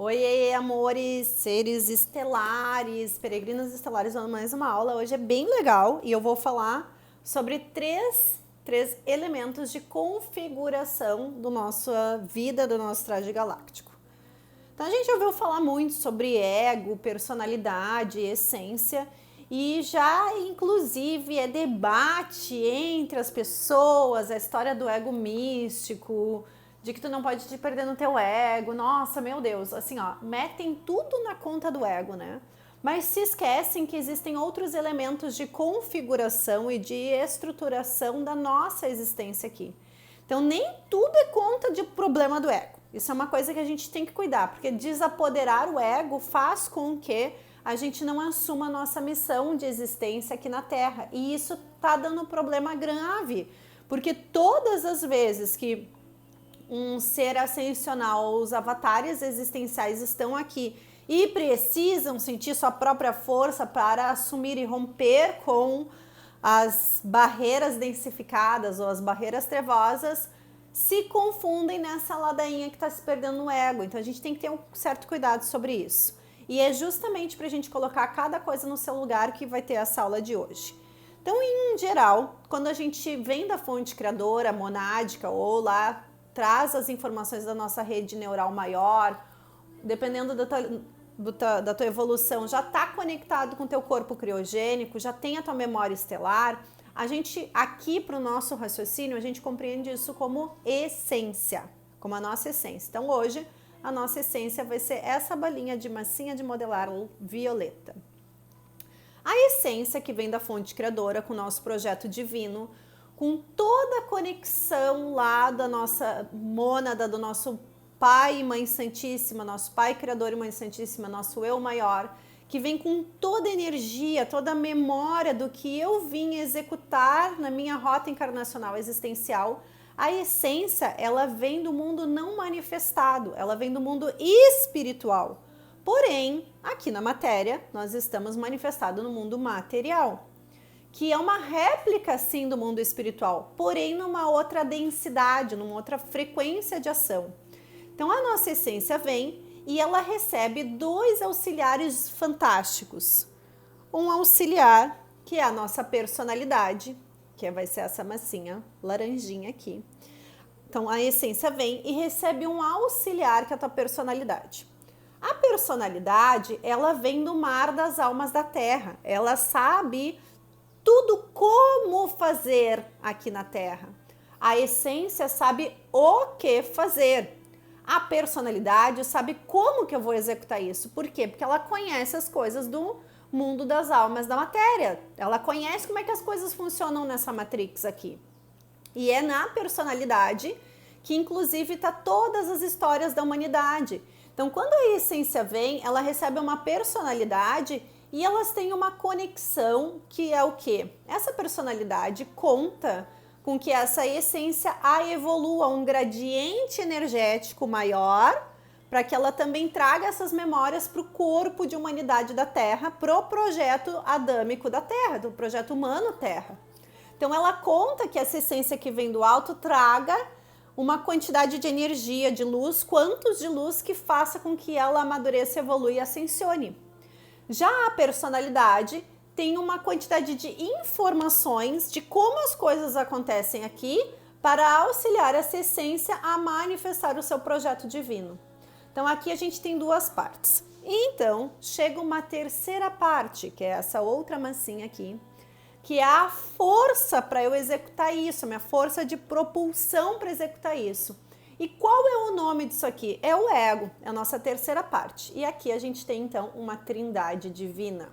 Oi, amores, seres estelares, peregrinos estelares, vamos mais uma aula. Hoje é bem legal e eu vou falar sobre três elementos de configuração da nossa vida, do nosso traje galáctico. Então a gente ouviu falar muito sobre ego, personalidade, essência e já inclusive é debate entre as pessoas, a história do ego místico, de que tu não pode te perder no teu ego. Nossa, meu Deus, assim, ó, metem tudo na conta do ego, né? Mas se esquecem que existem outros elementos de configuração e de estruturação da nossa existência aqui. Então, nem tudo é conta de problema do ego. Isso é uma coisa que a gente tem que cuidar, porque desapoderar o ego faz com que a gente não assuma a nossa missão de existência aqui na Terra. E isso tá dando um problema grave, porque todas as vezes que um ser ascensional, os avatares existenciais estão aqui e precisam sentir sua própria força para assumir e romper com as barreiras densificadas ou as barreiras trevosas, se confundem nessa ladainha que está se perdendo no ego. Então a gente tem que ter um certo cuidado sobre isso. E é justamente para a gente colocar cada coisa no seu lugar que vai ter essa aula de hoje. Então, em geral, quando a gente vem da fonte criadora, monádica, ou lá traz as informações da nossa rede neural maior, dependendo da tua evolução, já está conectado com o teu corpo criogênico, já tem a tua memória estelar. A gente, aqui para o nosso raciocínio, a gente compreende isso como essência, como a nossa essência. Então hoje, a nossa essência vai ser essa balinha de massinha de modelar violeta. A essência que vem da fonte criadora com o nosso projeto divino, com toda a conexão lá da nossa mônada, do nosso Pai e Mãe Santíssima, nosso Pai Criador e Mãe Santíssima, nosso Eu Maior, que vem com toda a energia, toda a memória do que eu vim executar na minha rota encarnacional existencial. A essência, ela vem do mundo não manifestado, ela vem do mundo espiritual. Porém, aqui na matéria, nós estamos manifestados no mundo material, que é uma réplica, sim, do mundo espiritual, porém numa outra densidade, numa outra frequência de ação. Então, a nossa essência vem e ela recebe dois auxiliares fantásticos. Um auxiliar, que é a nossa personalidade, que vai ser essa massinha laranjinha aqui. Então, a essência vem e recebe um auxiliar, que é a tua personalidade. A personalidade, ela vem do mar das almas da Terra. Ela sabe tudo como fazer aqui na Terra. A essência sabe o que fazer. A personalidade sabe como que eu vou executar isso. Por quê? Porque ela conhece as coisas do mundo das almas da matéria. Ela conhece como é que as coisas funcionam nessa matrix aqui. E é na personalidade que inclusive está todas as histórias da humanidade. Então, quando a essência vem, ela recebe uma personalidade e elas têm uma conexão que é o quê? Essa personalidade conta com que essa essência a evolua a um gradiente energético maior, para que ela também traga essas memórias para o corpo de humanidade da Terra, pro projeto adâmico da Terra, do projeto humano Terra. Então ela conta que essa essência que vem do alto traga uma quantidade de energia, de luz, quantos de luz que faça com que ela amadureça, evolua e ascensione. Já a personalidade tem uma quantidade de informações de como as coisas acontecem aqui para auxiliar essa essência a manifestar o seu projeto divino. Então aqui a gente tem duas partes. Então chega uma terceira parte, que é essa outra massinha aqui, que é a força para eu executar isso, a minha força de propulsão para executar isso. E qual é o nome disso aqui? É o ego, é a nossa terceira parte. E aqui a gente tem então uma trindade divina,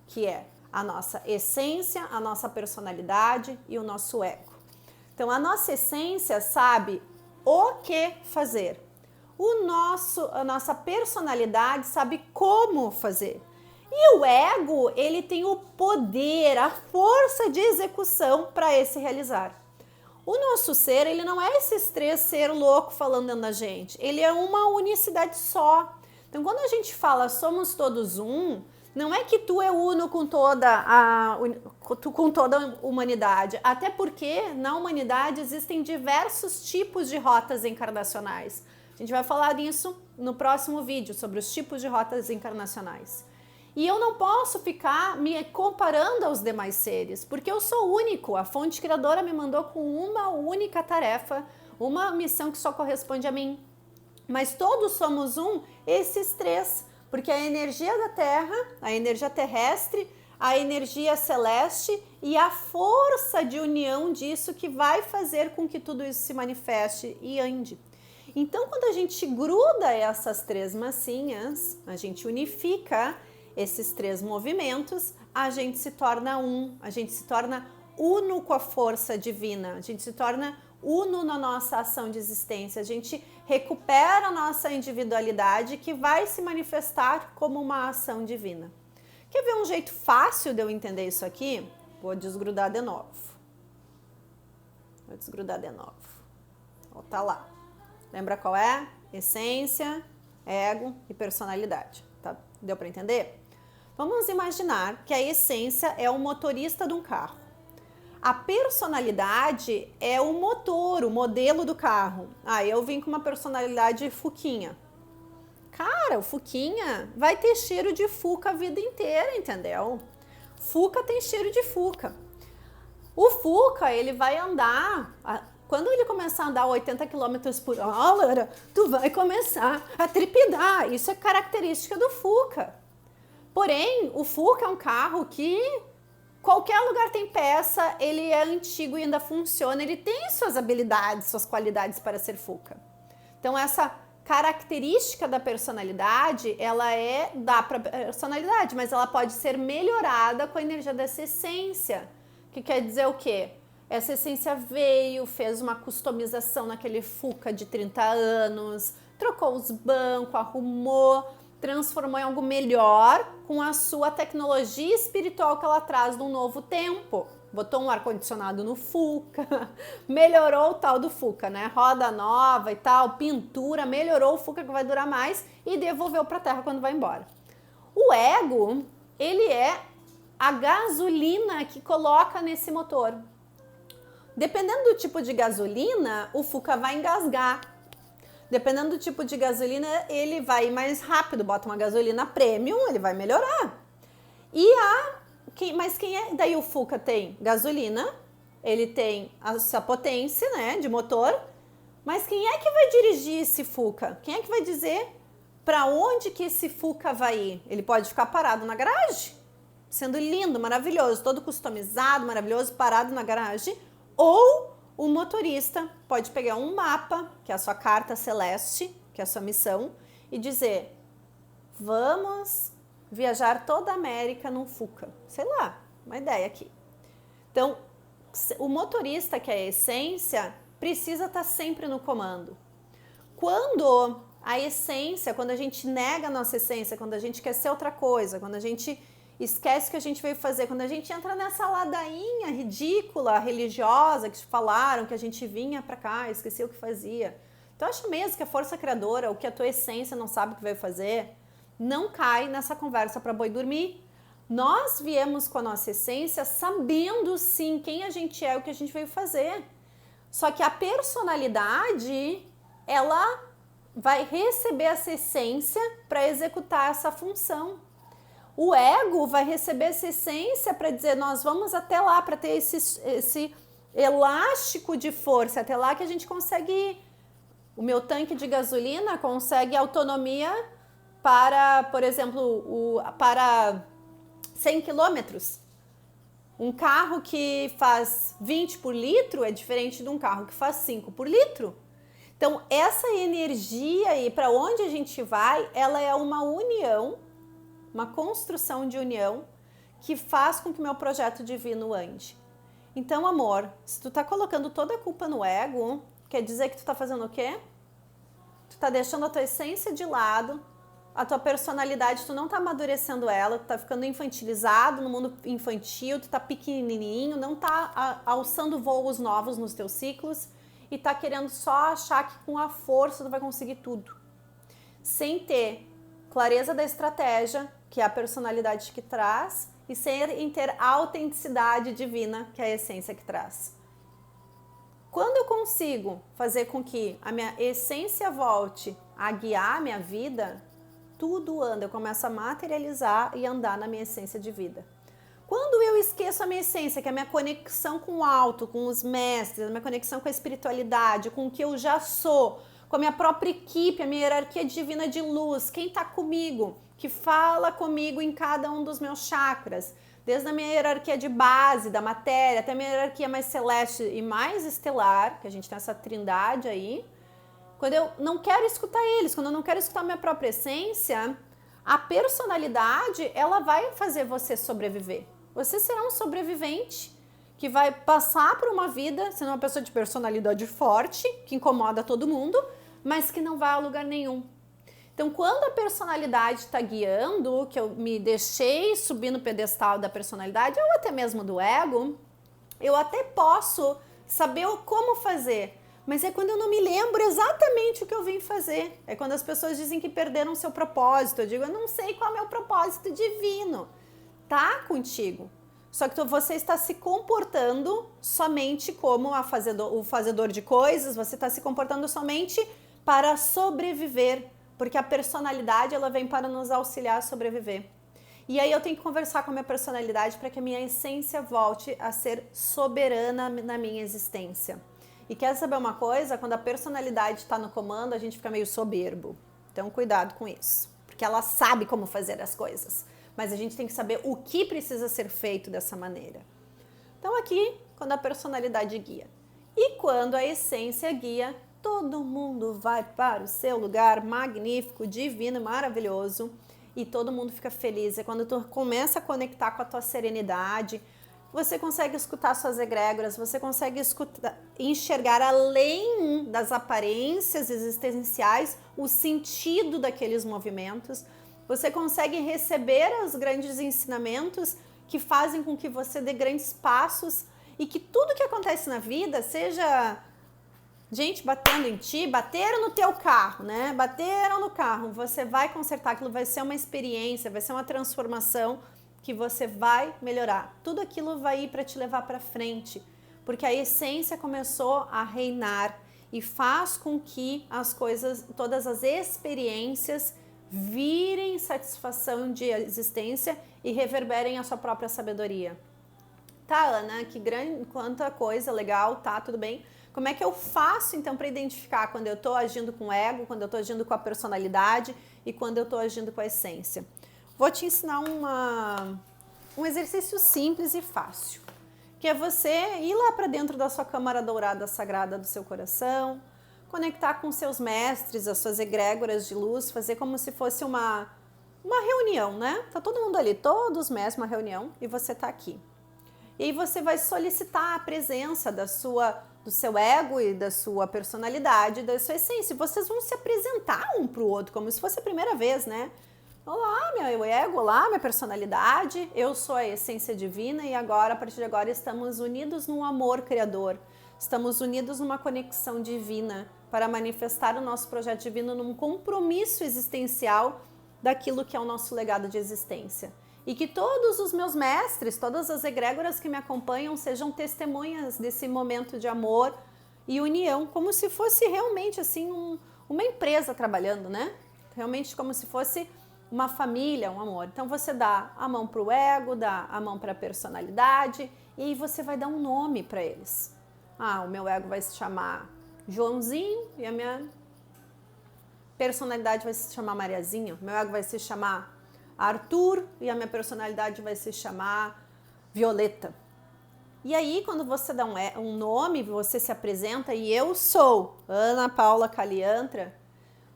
que é a nossa essência, a nossa personalidade e o nosso ego. Então a nossa essência sabe o que fazer. A nossa personalidade sabe como fazer. E o ego, ele tem o poder, a força de execução para esse realizar. O nosso ser, ele não é esses três seres loucos falando dentro da gente. Ele é uma unicidade só. Então, quando a gente fala somos todos um, não é que tu é uno com toda a humanidade. Até porque na humanidade existem diversos tipos de rotas encarnacionais. A gente vai falar disso no próximo vídeo, sobre os tipos de rotas encarnacionais. E eu não posso ficar me comparando aos demais seres, porque eu sou único. A fonte criadora me mandou com uma única tarefa, uma missão que só corresponde a mim. Mas todos somos esses três, porque a energia da Terra, a energia terrestre, a energia celeste e a força de união disso que vai fazer com que tudo isso se manifeste e ande. Então, quando a gente gruda essas três massinhas, a gente unifica esses três movimentos, a gente se torna a gente se torna uno com a força divina, a gente se torna uno na nossa ação de existência, a gente recupera a nossa individualidade que vai se manifestar como uma ação divina. Quer ver um jeito fácil de eu entender isso aqui? Vou desgrudar de novo. Ó, tá lá. Lembra qual é? Essência, ego e personalidade. Tá? Deu para entender? Vamos imaginar que a essência é o motorista de um carro. A personalidade é o motor, o modelo do carro. Eu vim com uma personalidade Fuquinha. Cara, o Fuquinha vai ter cheiro de Fuca a vida inteira, entendeu? Fuca tem cheiro de Fuca. O Fuca, ele vai andar... Quando ele começar a andar 80 km por hora, tu vai começar a trepidar. Isso é característica do Fuca. Porém, o Fuca é um carro que qualquer lugar tem peça, ele é antigo e ainda funciona, ele tem suas habilidades, suas qualidades para ser Fuca. Então, essa característica da personalidade, ela é da personalidade, mas ela pode ser melhorada com a energia dessa essência. Que quer dizer o quê? Essa essência veio, fez uma customização naquele Fuca de 30 anos, trocou os bancos, arrumou, transformou em algo melhor com a sua tecnologia espiritual que ela traz de um novo tempo. Botou um ar-condicionado no Fuca, melhorou o tal do Fuca, né? Roda nova e tal, pintura, melhorou o Fuca que vai durar mais e devolveu para a Terra quando vai embora. O ego, ele é a gasolina que coloca nesse motor. Dependendo do tipo de gasolina, o Fuca vai engasgar. Dependendo do tipo de gasolina, ele vai ir mais rápido. Bota uma gasolina premium, ele vai melhorar. Mas quem é? Daí o Fuca tem gasolina, ele tem a sua potência, né, de motor. Mas quem é que vai dirigir esse Fuca? Quem é que vai dizer para onde que esse Fuca vai ir? Ele pode ficar parado na garagem, sendo lindo, maravilhoso, todo customizado, maravilhoso, parado na garagem. Ou o motorista pode pegar um mapa, que é a sua carta celeste, que é a sua missão, e dizer, vamos viajar toda a América num Fuca. Sei lá, uma ideia aqui. Então, o motorista, que é a essência, precisa estar sempre no comando. Quando a essência, quando a gente nega a nossa essência, quando a gente quer ser outra coisa, quando a gente esquece o que a gente veio fazer, quando a gente entra nessa ladainha ridícula, religiosa, que falaram que a gente vinha pra cá, esquecia o que fazia. Tu acha mesmo que a força criadora, o que a tua essência não sabe o que veio fazer? Não cai nessa conversa pra boi dormir. Nós viemos com a nossa essência sabendo sim quem a gente é, o que a gente veio fazer. Só que a personalidade, ela vai receber essa essência para executar essa função. O ego vai receber essa essência para dizer, nós vamos até lá para ter esse elástico de força, até lá que a gente consegue ir. O meu tanque de gasolina consegue autonomia para, por exemplo, para 100 quilômetros. Um carro que faz 20 por litro é diferente de um carro que faz 5 por litro. Então, essa energia e para onde a gente vai, ela é uma união, uma construção de união que faz com que o meu projeto divino ande. Então, amor, se tu tá colocando toda a culpa no ego, quer dizer que tu tá fazendo o quê? Tu tá deixando a tua essência de lado, a tua personalidade, tu não tá amadurecendo ela, tu tá ficando infantilizado no mundo infantil, tu tá pequenininho, não tá alçando voos novos nos teus ciclos e tá querendo só achar que com a força tu vai conseguir tudo. Sem ter clareza da estratégia, que é a personalidade que traz, e sem ter a autenticidade divina, que é a essência que traz. Quando eu consigo fazer com que a minha essência volte a guiar a minha vida, tudo anda, eu começo a materializar e andar na minha essência de vida. Quando eu esqueço a minha essência, que é a minha conexão com o alto, com os mestres, a minha conexão com a espiritualidade, com o que eu já sou, com a minha própria equipe, a minha hierarquia divina de luz, quem está comigo, que fala comigo em cada um dos meus chakras, desde a minha hierarquia de base, da matéria, até a minha hierarquia mais celeste e mais estelar, que a gente tem essa trindade aí. Quando eu não quero escutar eles, quando eu não quero escutar a minha própria essência, a personalidade, ela vai fazer você sobreviver. Você será um sobrevivente que vai passar por uma vida sendo uma pessoa de personalidade forte, que incomoda todo mundo, mas que não vai a lugar nenhum. Então, quando a personalidade está guiando, que eu me deixei subir no pedestal da personalidade, ou até mesmo do ego, eu até posso saber como fazer, mas é quando eu não me lembro exatamente o que eu vim fazer. É quando as pessoas dizem que perderam seu propósito. Eu digo, eu não sei qual é o meu propósito divino. Tá contigo. Só que você está se comportando somente como o fazedor de coisas, você está se comportando somente para sobreviver, porque a personalidade ela vem para nos auxiliar a sobreviver. E aí eu tenho que conversar com a minha personalidade para que a minha essência volte a ser soberana na minha existência. E quer saber uma coisa? Quando a personalidade está no comando, a gente fica meio soberbo. Então cuidado com isso, porque ela sabe como fazer as coisas. Mas a gente tem que saber o que precisa ser feito dessa maneira. Então aqui, quando a personalidade guia. E quando a essência guia, todo mundo vai para o seu lugar magnífico, divino, maravilhoso. E todo mundo fica feliz. É quando tu começa a conectar com a tua serenidade, você consegue escutar suas egrégoras, você consegue enxergar além das aparências existenciais o sentido daqueles movimentos. Você consegue receber os grandes ensinamentos que fazem com que você dê grandes passos e que tudo que acontece na vida, seja gente batendo em ti, bateram no teu carro, né? Bateram no carro, você vai consertar, aquilo vai ser uma experiência, vai ser uma transformação que você vai melhorar. Tudo aquilo vai ir para te levar para frente, porque a essência começou a reinar e faz com que as coisas, todas as experiências virem satisfação de existência e reverberem a sua própria sabedoria. Tá, Ana, que grande, quanta coisa legal, tá, tudo bem. Como é que eu faço, então, para identificar quando eu tô agindo com o ego, quando eu tô agindo com a personalidade e quando eu tô agindo com a essência? Vou te ensinar um exercício simples e fácil, que é você ir lá para dentro da sua câmara dourada sagrada do seu coração, conectar com seus mestres, as suas egrégoras de luz, fazer como se fosse uma reunião, né? Tá todo mundo ali, todos os mestres, uma reunião, e você tá aqui. E aí você vai solicitar a presença do seu ego e da sua personalidade, da sua essência. Vocês vão se apresentar um para o outro, como se fosse a primeira vez, né? Olá, meu ego, olá, minha personalidade, eu sou a essência divina e agora, a partir de agora, estamos unidos num amor criador. Estamos unidos numa conexão divina para manifestar o nosso projeto divino num compromisso existencial daquilo que é o nosso legado de existência. E que todos os meus mestres, todas as egrégoras que me acompanham sejam testemunhas desse momento de amor e união, como se fosse realmente assim uma empresa trabalhando, né? Realmente como se fosse uma família, um amor. Então você dá a mão para o ego, dá a mão para a personalidade e aí você vai dar um nome para eles. Ah, o meu ego vai se chamar Joãozinho e a minha personalidade vai se chamar Mariazinha. O meu ego vai se chamar Arthur e a minha personalidade vai se chamar Violeta. E aí, quando você dá um nome, você se apresenta e eu sou Ana Paula Caliantra,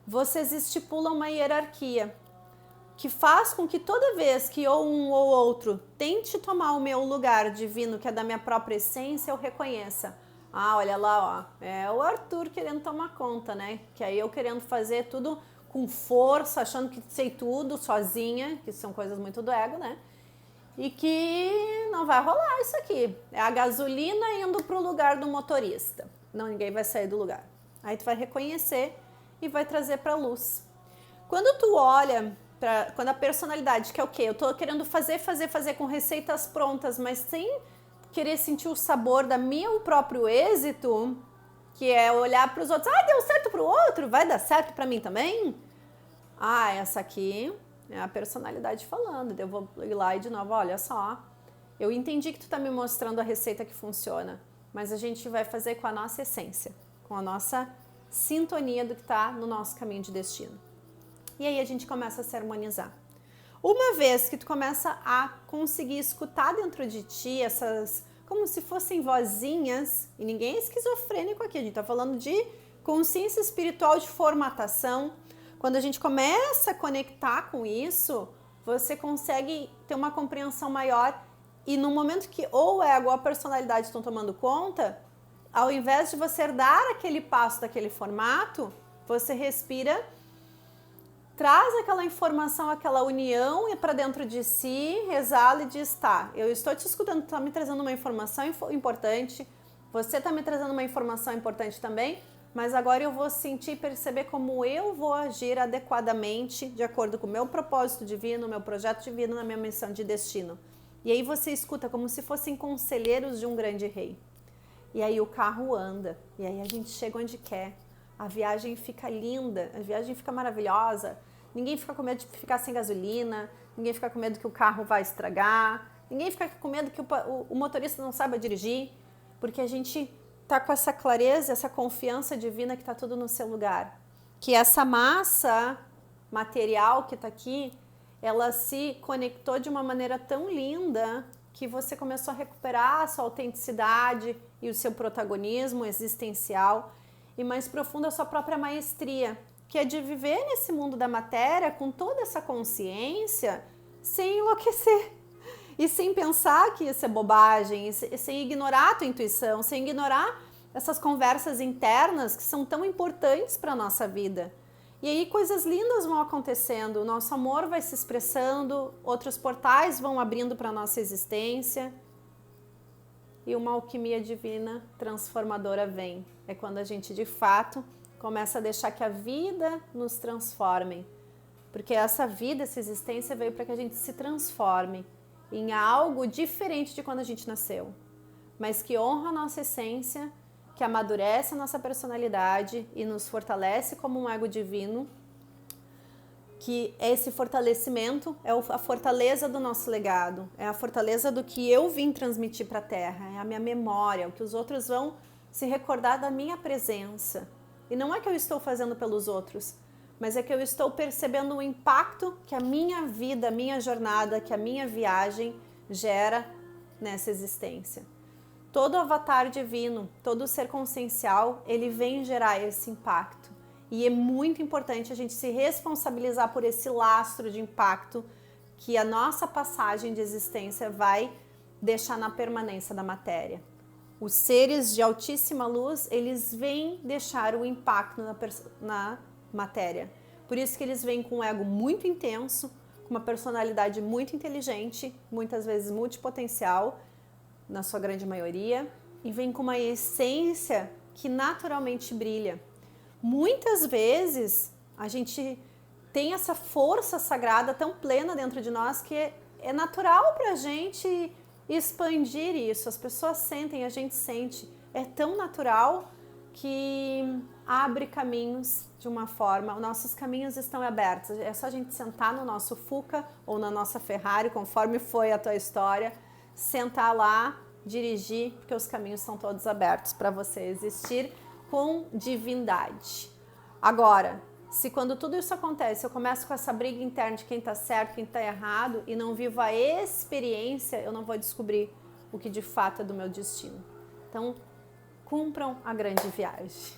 vocês estipulam uma hierarquia que faz com que toda vez que ou um ou outro tente tomar o meu lugar divino, que é da minha própria essência, eu reconheça. Ah, olha lá, ó, é o Arthur querendo tomar conta, né? Que aí eu querendo fazer tudo com força, achando que sei tudo sozinha, que são coisas muito do ego, né? E que não vai rolar isso aqui. É a gasolina indo pro lugar do motorista. Não, ninguém vai sair do lugar. Aí tu vai reconhecer e vai trazer pra luz. Quando tu olha quando a personalidade, que é o quê? Eu tô querendo fazer com receitas prontas, mas sem querer sentir o sabor do meu próprio êxito, que é olhar para os outros, deu certo para o outro, vai dar certo para mim também? Essa aqui é a personalidade falando. Eu vou ir lá e de novo, olha só, eu entendi que tu tá me mostrando a receita que funciona, mas a gente vai fazer com a nossa essência, com a nossa sintonia do que tá no nosso caminho de destino. E aí a gente começa a se harmonizar. Uma vez que tu começa a conseguir escutar dentro de ti essas, como se fossem vozinhas, e ninguém é esquizofrênico aqui, a gente tá falando de consciência espiritual de formatação. Quando a gente começa a conectar com isso, você consegue ter uma compreensão maior, e no momento que ou o ego ou a personalidade estão tomando conta, ao invés de você dar aquele passo daquele formato, você respira, traz aquela informação, aquela união para dentro de si, exala e diz, tá, eu estou te escutando, tu está me trazendo uma informação importante, você está me trazendo uma informação importante também, mas agora eu vou sentir e perceber como eu vou agir adequadamente, de acordo com o meu propósito divino, meu projeto divino, na minha missão de destino. E aí você escuta como se fossem conselheiros de um grande rei. E aí o carro anda, e aí a gente chega onde quer. A viagem fica linda, a viagem fica maravilhosa, ninguém fica com medo de ficar sem gasolina, ninguém fica com medo que o carro vai estragar, ninguém fica com medo que o motorista não saiba dirigir, porque a gente tá com essa clareza, essa confiança divina que tá tudo no seu lugar. Que essa massa material que tá aqui, ela se conectou de uma maneira tão linda que você começou a recuperar a sua autenticidade e o seu protagonismo existencial, e mais profundo a sua própria maestria, que é de viver nesse mundo da matéria com toda essa consciência, sem enlouquecer e sem pensar que isso é bobagem, e sem ignorar a tua intuição, sem ignorar essas conversas internas que são tão importantes para a nossa vida. E aí coisas lindas vão acontecendo, o nosso amor vai se expressando, outros portais vão abrindo para a nossa existência, e uma alquimia divina transformadora vem. É quando a gente, de fato, começa a deixar que a vida nos transforme. Porque essa vida, essa existência veio para que a gente se transforme em algo diferente de quando a gente nasceu. Mas que honra a nossa essência, que amadurece a nossa personalidade e nos fortalece como um ego divino. Que esse fortalecimento é a fortaleza do nosso legado, é a fortaleza do que eu vim transmitir para a Terra, é a minha memória, o que os outros vão se recordar da minha presença. E não é que eu estou fazendo pelos outros, mas é que eu estou percebendo o impacto que a minha vida, a minha jornada, que a minha viagem gera nessa existência. Todo avatar divino, todo ser consciencial, ele vem gerar esse impacto. E é muito importante a gente se responsabilizar por esse lastro de impacto que a nossa passagem de existência vai deixar na permanência da matéria. Os seres de altíssima luz, eles vêm deixar o impacto na matéria. Por isso que eles vêm com um ego muito intenso, com uma personalidade muito inteligente, muitas vezes multipotencial, na sua grande maioria, e vêm com uma essência que naturalmente brilha. Muitas vezes a gente tem essa força sagrada tão plena dentro de nós que é natural para a gente expandir isso. As pessoas sentem, a gente sente. É tão natural que abre caminhos de uma forma. Os nossos caminhos estão abertos. É só a gente sentar no nosso Fuca ou na nossa Ferrari, conforme foi a tua história, sentar lá, dirigir, porque os caminhos estão todos abertos para você existir com divindade. Agora, se quando tudo isso acontece, eu começo com essa briga interna de quem está certo, quem está errado, e não vivo a experiência, eu não vou descobrir o que de fato é do meu destino. Então, cumpram a grande viagem.